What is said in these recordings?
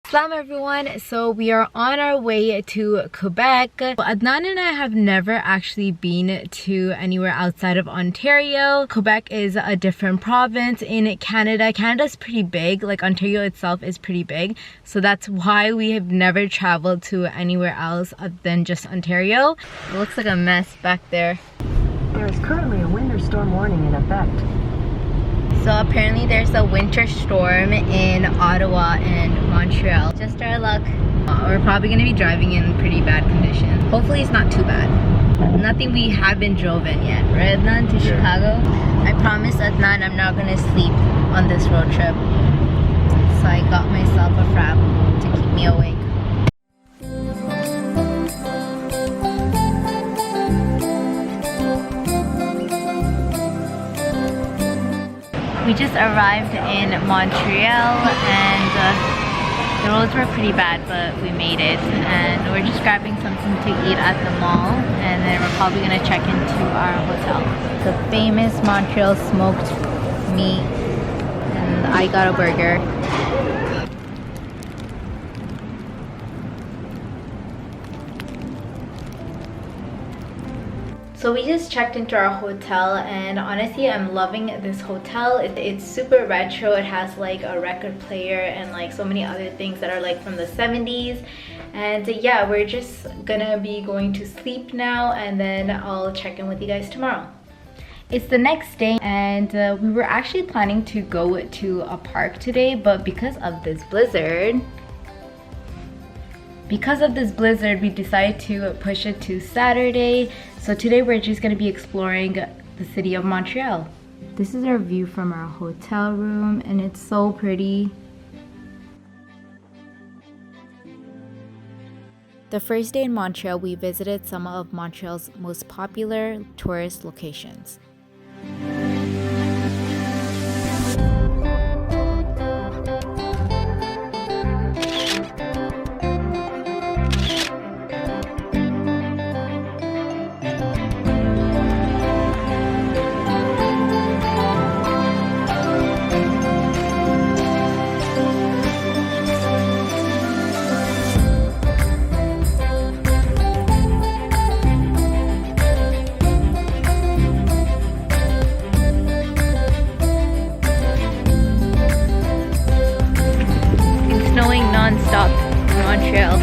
Salaam everyone, so we are on our way to Quebec. Adnan and I have never actually been to anywhere outside of Ontario. Quebec is a different province in Canada. Canada's pretty big, like Ontario itself is pretty big. So that's why we have never traveled to anywhere else other than just Ontario. It looks like a mess back there. There is currently a winter storm warning in effect. So apparently there's a winter storm in Ottawa and Montreal. Just our luck. We're probably going to be driving in pretty bad conditions. Hopefully it's not too bad. Nothing we haven't driven yet. Right, Adnan, to Chicago? I promised Adnan I'm not going to sleep on this road trip. So I got myself a frap to keep me awake. We just arrived in Montreal and the roads were pretty bad, but we made it. And we're just grabbing something to eat at the mall and then we're probably gonna check into our hotel. The famous Montreal smoked meat, and I got a burger. So we just checked into our hotel and honestly I'm loving this hotel. It's super retro. It has like a record player and like so many other things that are like from the 70s. And yeah, we're just gonna be going to sleep now and then I'll check in with you guys tomorrow. It's the next day and we were actually planning to go to a park today, but because of this blizzard, we decided to push it to Saturday. So today we're just gonna be exploring the city of Montreal. This is our view from our hotel room and it's so pretty. The first day in Montreal, we visited some of Montreal's most popular tourist locations. Non-stop in Montreal.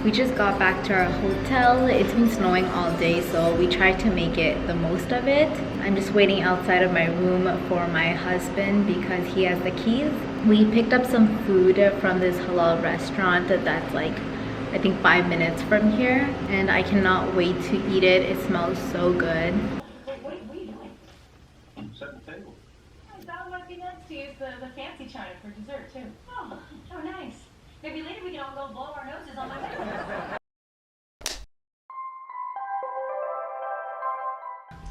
We just got back to our hotel. It's been snowing all day, so we tried to make it the most of it. I'm just waiting outside of my room for my husband because he has the keys. We picked up some food from this halal restaurant that's like, I think 5 minutes from here. And I cannot wait to eat it. It smells so good. What are you doing? I'm setting the table. I thought it might be nice to use the fancy china for dessert too. Oh, nice. Maybe later we can all go blow our noses on my way.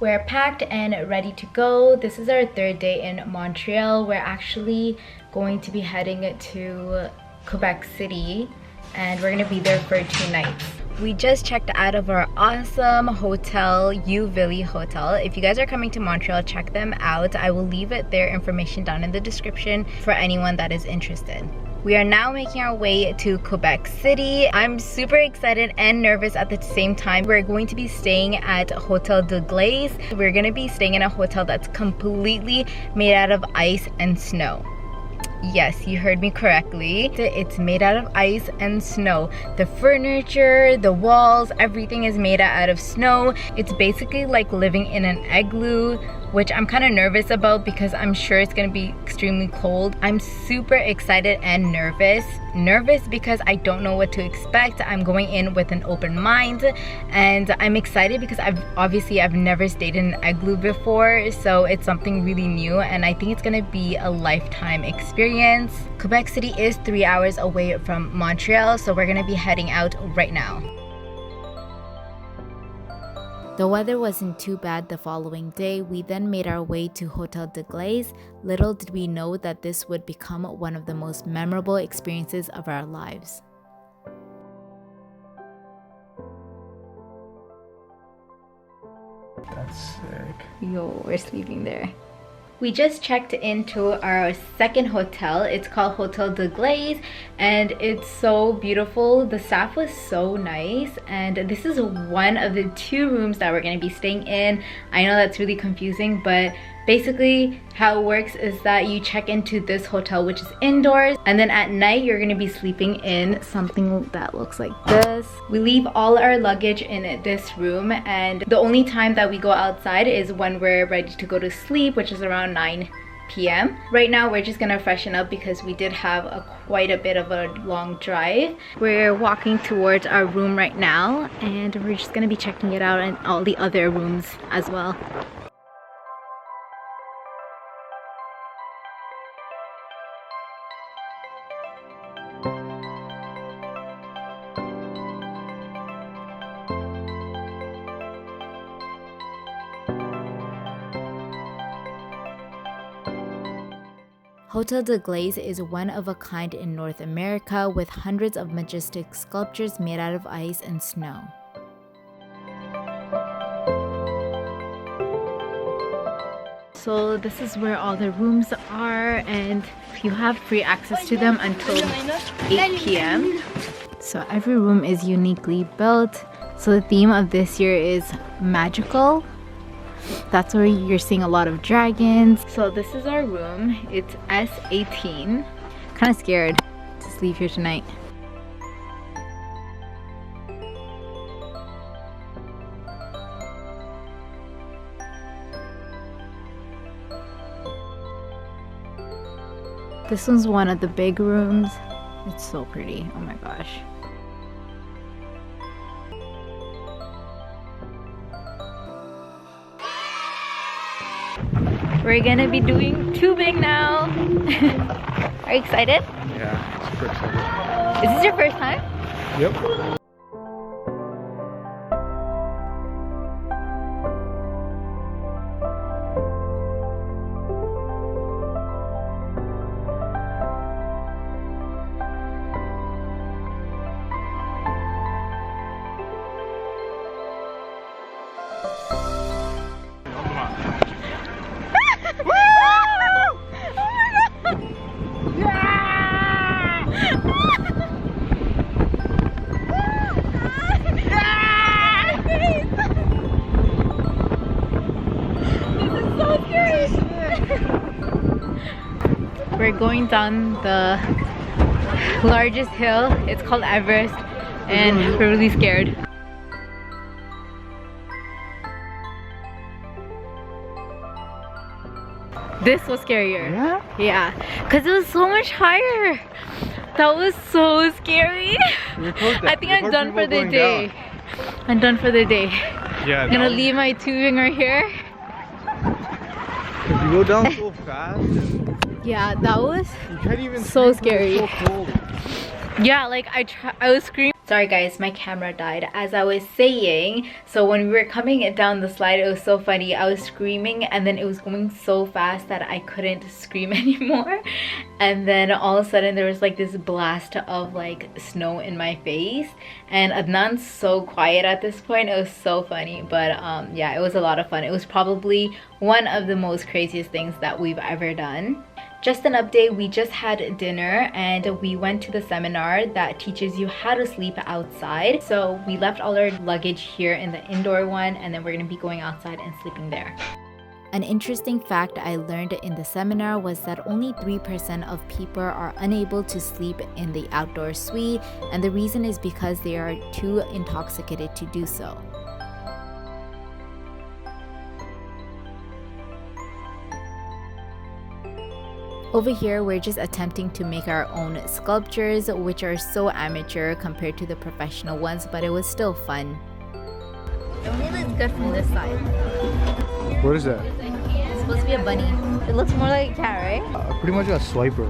We're packed and ready to go. This is our third day in Montreal. We're actually going to be heading to Quebec City and we're gonna be there for 2 nights. We just checked out of our awesome hotel, Uville Hotel. If you guys are coming to Montreal, check them out. I will leave their information down in the description for anyone that is interested. We are now making our way to Quebec City. I'm super excited and nervous at the same time. We're going to be staying at Hotel de Glace. We're gonna be staying in a hotel that's completely made out of ice and snow. Yes, you heard me correctly. It's made out of ice and snow. The furniture, the walls, everything is made out of snow. It's basically like living in an igloo, which I'm kind of nervous about because I'm sure it's gonna be extremely cold. I'm super excited and nervous. Nervous because I don't know what to expect. I'm going in with an open mind, and I'm excited because I've never stayed in an igloo before, so it's something really new, and I think it's gonna be a lifetime experience. Quebec City is 3 hours away from Montreal, so we're gonna be heading out right now. The weather wasn't too bad the following day. We then made our way to Hotel de Glace. Little did we know that this would become one of the most memorable experiences of our lives. That's sick. Yo, we're sleeping there. We just checked into our second hotel. It's called Hotel de Glace, and it's so beautiful. The staff was so nice, and this is one of the 2 rooms that we're going to be staying in. I know that's really confusing, but basically how it works is that you check into this hotel, which is indoors, and then at night you're going to be sleeping in something that looks like this. We leave all our luggage in this room, and the only time that we go outside is when we're ready to go to sleep, which is around 9 p.m. Right now we're just gonna freshen up because we did have quite a bit of a long drive. We're walking towards our room right now, and we're just gonna be checking it out and all the other rooms as well. Hotel de Glace is one of a kind in North America, with hundreds of majestic sculptures made out of ice and snow. So this is where all the rooms are, and you have free access to them until 8 p.m. So every room is uniquely built. So the theme of this year is magical. That's where you're seeing a lot of dragons. So this is our room. It's S18. Kind of scared to sleep here tonight. This one's one of the big rooms. It's so pretty. Oh my gosh. We're gonna be doing tubing now. Are you excited? Yeah, super excited. Is this your first time? Yep. We're going down the largest hill. It's called Everest, and we're really scared. This was scarier. Yeah? Yeah, because it was so much higher. That was so scary. I think I'm done for the day. I'm done for the day. Yeah. I'm gonna leave my tubing right here. You go down so fast. Yeah, that was You can't even so sleep when scary. it's so cold. Yeah, like I was screaming. Sorry guys, my camera died. As I was saying, so when we were coming down the slide, it was so funny. I was screaming, and then it was going so fast that I couldn't scream anymore. And then all of a sudden there was like this blast of like snow in my face, and Adnan's so quiet at this point. It was so funny, but yeah, it was a lot of fun. It was probably one of the most craziest things that we've ever done. Just an update, we just had dinner and we went to the seminar that teaches you how to sleep outside. So we left all our luggage here in the indoor one, and then we're gonna be going outside and sleeping there. An interesting fact I learned in the seminar was that only 3% of people are unable to sleep in the outdoor suite, and the reason is because they are too intoxicated to do so. Over here, we're just attempting to make our own sculptures, which are so amateur compared to the professional ones, but it was still fun. It only looks good from this side. What is that? It's supposed to be a bunny. It looks more like a cat, right? Pretty much a swiper.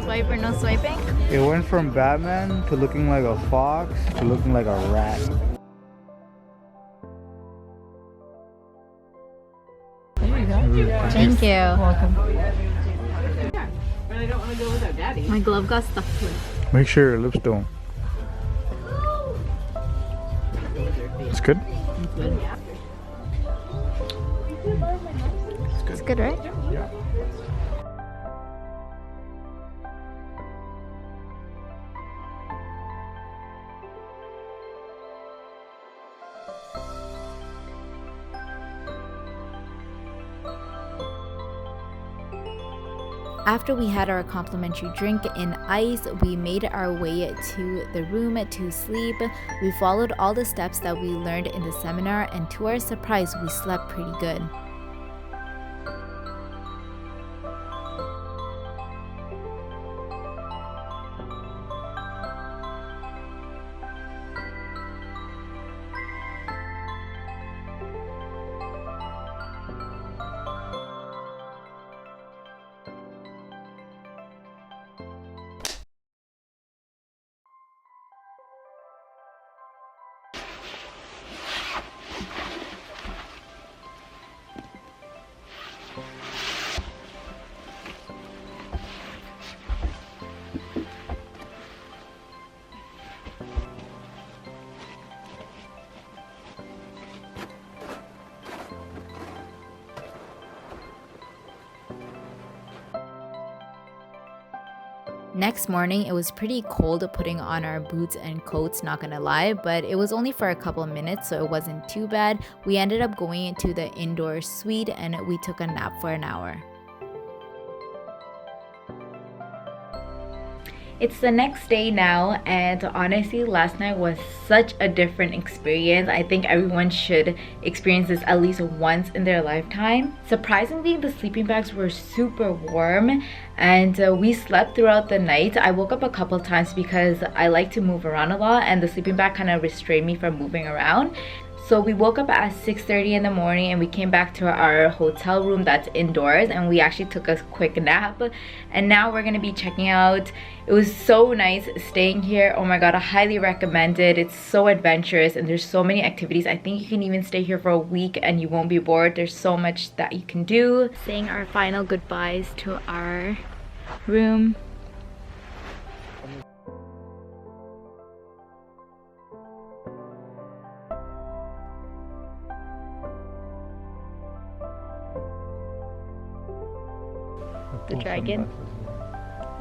Swiper, no swiping? It went from Batman to looking like a fox to looking like a rat. There you go. Thank you. Welcome. But I don't want to go without Daddy. My glove got stuck to it. Make sure your lips don't. It's good? It's good, right? Yeah. After we had our complimentary drink in ice, we made our way to the room to sleep. We followed all the steps that we learned in the seminar, and to our surprise, we slept pretty good. Next morning, it was pretty cold putting on our boots and coats, not gonna lie, but it was only for a couple of minutes, so it wasn't too bad. We ended up going into the indoor suite and we took a nap for an hour. It's the next day now, and honestly, last night was such a different experience. I think everyone should experience this at least once in their lifetime. Surprisingly, the sleeping bags were super warm, and we slept throughout the night. I woke up a couple times because I like to move around a lot, and the sleeping bag kind of restrained me from moving around. So we woke up at 6:30 in the morning and we came back to our hotel room that's indoors, and we actually took a quick nap, and now we're gonna be checking out. It was so nice staying here. Oh my god, I highly recommend it. It's so adventurous and there's so many activities. I think you can even stay here for a week and you won't be bored. There's so much that you can do. Saying our final goodbyes to our room. The dragon.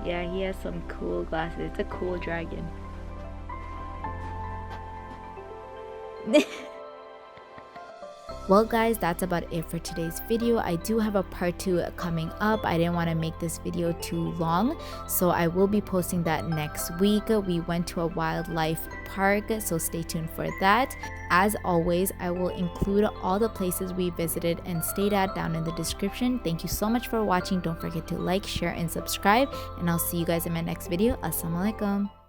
Yeah, he has some cool glasses. It's a cool dragon. Well guys, that's about it for today's video. I do have a part 2 coming up. I didn't want to make this video too long, so I will be posting that next week. We went to a wildlife park, so stay tuned for that. As always, I will include all the places we visited and stayed at down in the description. Thank you so much for watching. Don't forget to like, share, and subscribe, and I'll see you guys in my next video. Assalamualaikum.